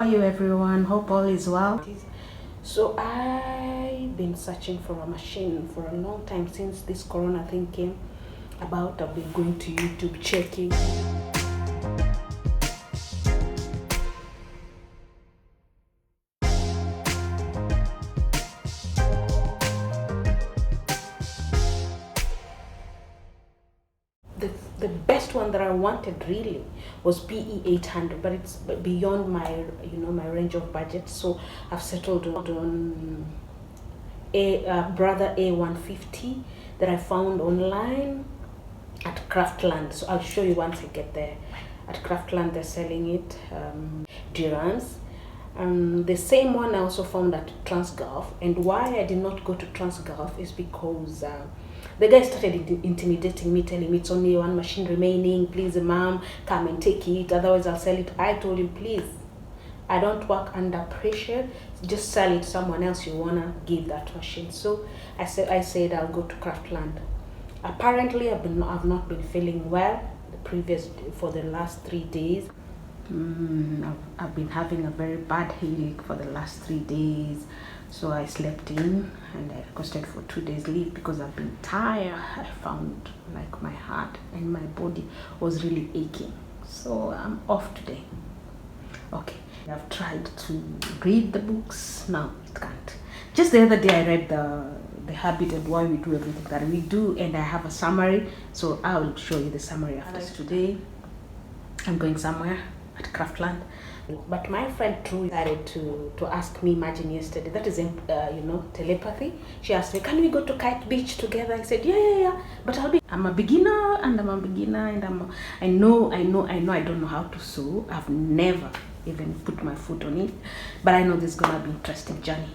How are you everyone? Hope all is well. So I've been searching for a machine for a long time since this corona thing came about. I've been going to YouTube checking. The best one that I wanted really was PE800, but it's beyond my my range of budget, so I've settled on Brother A150 that I found online at Craftland. So I'll show you once I get there. At Craftland they're selling it, dirhams. The same one I also found at TransgUlf, and why I did not go to TransgUlf is because the guy started intimidating me, telling me it's only one machine remaining, please ma'am, come and take it, otherwise I'll sell it. I told him, please, I don't work under pressure, just sell it to someone else you wanna give that machine. So I said I'll go to Craftland. Apparently I've not been feeling well for the last 3 days. I've been having a very bad headache for the last 3 days, so I slept in and I requested for 2 days leave because I've been tired. I found like my heart and my body was really aching, so I'm off today. Okay, I've tried to read the books. No, it can't. Just the other day I read the habit and why we do everything that we do, and I have a summary, so I'll show you the summary after. Today I'm going somewhere at Craftland, but my friend True decided to ask me. Imagine yesterday, that is telepathy. She asked me, can we go to Kite Beach together? I said yeah, but I'm a beginner and I know I don't know how to sew. I've never even put my foot on it, but I know this is gonna be interesting journey.